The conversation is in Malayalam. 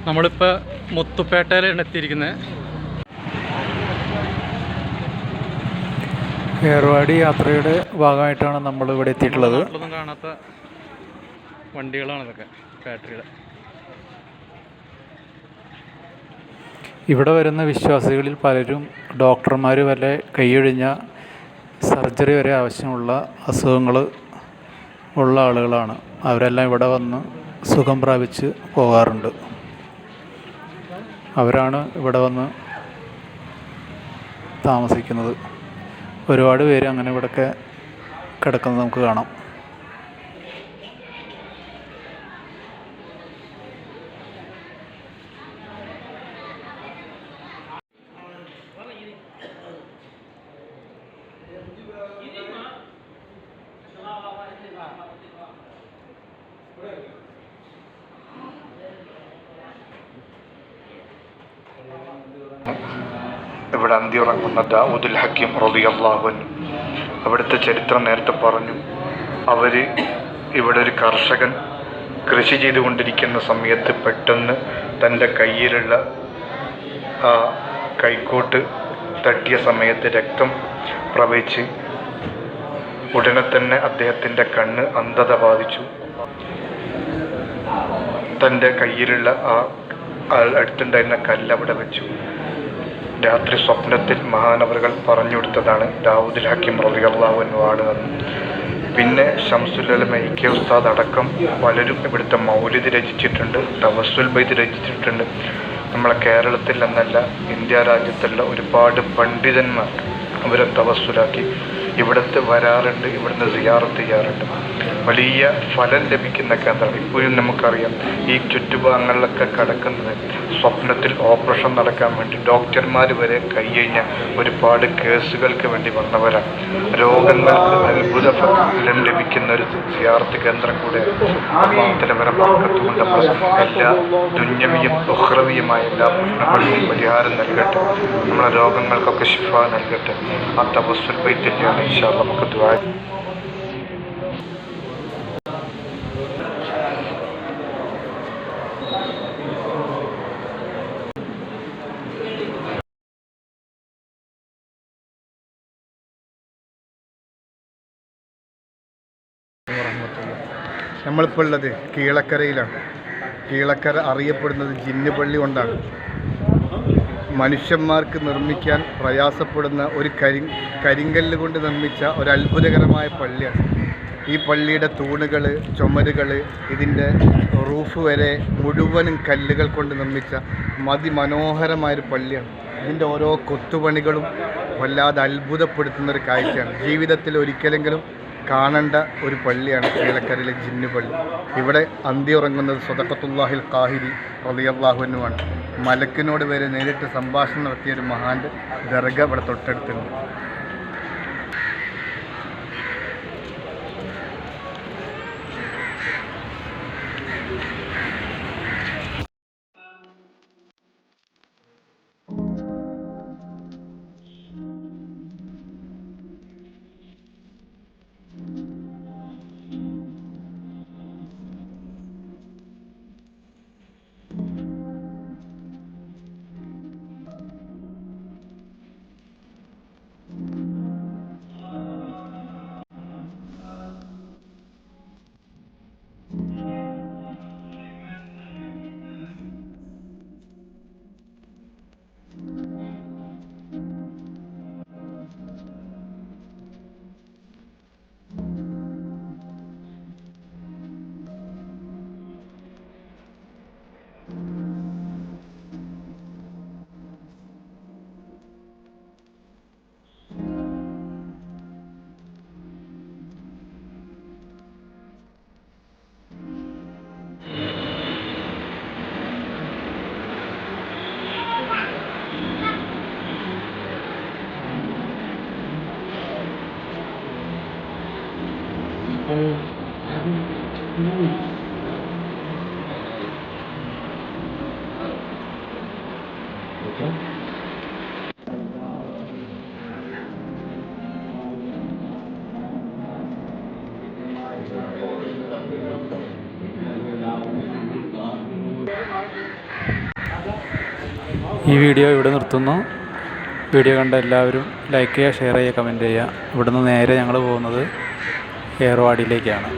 നമ്മളിപ്പോൾ മുത്തുപേട്ടയിലാണ് എത്തിയിരിക്കുന്നത്. ഏർവാടി യാത്രയുടെ ഭാഗമായിട്ടാണ് നമ്മൾ ഇവിടെ എത്തിയിട്ടുള്ളത്. നാട്ടിലൊന്നും കാണാത്ത വണ്ടികളാണ് ഇതൊക്കെ, ബാറ്ററിയുടെ. ഇവിടെ വരുന്ന വിശ്വാസികളിൽ പലരും ഡോക്ടർമാർ വരെ കൈയൊഴിഞ്ഞ സർജറി വരെ ആവശ്യമുള്ള അസുഖങ്ങൾ ഉള്ള ആളുകളാണ്. അവരെല്ലാം ഇവിടെ വന്ന് സുഖം പ്രാപിച്ച് പോകാറുണ്ട്. അവരാണ് ഇവിടെ വന്ന് താമസിക്കുന്നത്. ഒരുപാട് പേര് അങ്ങനെ ഇവിടെയൊക്കെ കിടക്കുന്നത് നമുക്ക് കാണാം. ഇവിടെ അന്തിയുറങ്ങുന്ന ദാവൂദുൽ ഹക്കീം റളിയല്ലാഹു അൻഹു, അവിടുത്തെ ചരിത്രം നേരത്തെ പറഞ്ഞു. ഇവിടെ ഒരു കർഷകൻ കൃഷി ചെയ്തുകൊണ്ടിരിക്കുന്ന സമയത്ത് പെട്ടെന്ന് തൻ്റെ കയ്യിലുള്ള ആ കൈക്കോട്ട് തട്ടിയ സമയത്ത് രക്തം പ്രവഹിച്ച് ഉടനെ തന്നെ അദ്ദേഹത്തിൻ്റെ കണ്ണ് അന്ധത ബാധിച്ചു. തൻ്റെ കയ്യിലുള്ള ആ അടുത്തുണ്ടായിരുന്ന കല്ല് അവിടെ വെച്ചു. രാത്രി സ്വപ്നത്തിൽ മഹാനവറുകൾ പറഞ്ഞു കൊടുത്തതാണ് ദാവൂദുൽ ഹക്കീം റളിയല്ലാഹു അൻഹു ആണ് എന്ന്. പിന്നെ ശംസുൽ ഉലമ ഇ.കെ. ഉസ്താദ് അടക്കം പലരും ഇവിടുത്തെ മൗലിദ് രചിച്ചിട്ടുണ്ട്, തവസ്സുൽ ബൈത്ത് രചിച്ചിട്ടുണ്ട്. നമ്മളെ കേരളത്തിൽ എന്നല്ല ഇന്ത്യ രാജ്യത്തുള്ള ഒരുപാട് പണ്ഡിതന്മാർ അവരെ തവസ്സുലാക്കി ഇവിടുത്തെ വരാറുണ്ട്, ഇവിടുന്ന് സിയാറത്ത് ചെയ്യാറുണ്ട്. വലിയ ഫലം ലഭിക്കുന്ന കേന്ദ്രം. ഇപ്പോഴും നമുക്കറിയാം ഈ ചുറ്റുഭാഗങ്ങളിലൊക്കെ കിടക്കുന്നത് സ്വപ്നത്തിൽ ഓപ്പറേഷൻ നടക്കാൻ വേണ്ടി ഡോക്ടർമാർ വരെ കൈയഴിഞ്ഞ ഒരുപാട് കേസുകൾക്ക് വേണ്ടി വന്നവരാണ്. രോഗങ്ങൾക്ക് അത്ഭുത ഫലം ലഭിക്കുന്ന ഒരു സിയാറത്ത് കേന്ദ്രം കൂടെ അള്ളാഹുവിന്റെ ബർക്കത്തുകൊണ്ട് എല്ലാ ദുന്യവിയും ഉഖ്റവിയുമായ എല്ലാ പ്രശ്നങ്ങൾക്കും പരിഹാരം നൽകട്ടെ. നമ്മളെ രോഗങ്ങൾക്കൊക്കെ ശിഫ നൽകട്ടെ. ആ തവസ്സുൽ ബൈത്തിലാണ് ഇൻഷാ അല്ലാഹ് നമുക്ക് ദുആ. നമ്മളിപ്പോൾ ഉള്ളത് കീഴക്കരയിലാണ്. കീഴക്കര അറിയപ്പെടുന്നത് ജിന്ന് പള്ളി കൊണ്ടാണ്. മനുഷ്യന്മാർക്ക് നിർമ്മിക്കാൻ പ്രയാസപ്പെടുന്ന ഒരു കരിങ്കല്ല് കൊണ്ട് നിർമ്മിച്ച ഒരു അത്ഭുതകരമായ പള്ളിയാണ്. ഈ പള്ളിയുടെ തൂണുകൾ, ചുമരുകൾ, ഇതിൻ്റെ റൂഫ് വരെ മുഴുവനും കല്ലുകൾ കൊണ്ട് നിർമ്മിച്ച അതിമനോഹരമായൊരു പള്ളിയാണ്. ഇതിൻ്റെ ഓരോ കൊത്തുപണികളും വല്ലാതെ അത്ഭുതപ്പെടുത്തുന്നൊരു കാഴ്ചയാണ്. ജീവിതത്തിൽ ഒരിക്കലെങ്കിലും കാണേണ്ട ഒരു പള്ളിയാണ് കീഴക്കരയിലെ ജിന്ന് പള്ളി. ഇവിടെ അന്തിയുറങ്ങുന്നത് സ്വദഖത്തുല്ലാഹിൽ ഖാഹിരി റളിയല്ലാഹു അൻഹു ആണ്. മലക്കിനോട് വരെ നേരിട്ട് സംഭാഷണം നടത്തിയൊരു മഹാൻ്റെ ദർഗ ഇവിടെ തൊട്ടടുത്തുണ്ട്. ഈ വീഡിയോ ഇവിടെ നിർത്തുന്നു. വീഡിയോ കണ്ട എല്ലാവരും ലൈക്ക് ചെയ്യുക, ഷെയർ ചെയ്യുക, കമൻറ്റ് ചെയ്യുക. ഇവിടുന്ന് നേരെ ഞങ്ങൾ പോകുന്നത് ഏർവാടിയിലേക്കാണ്.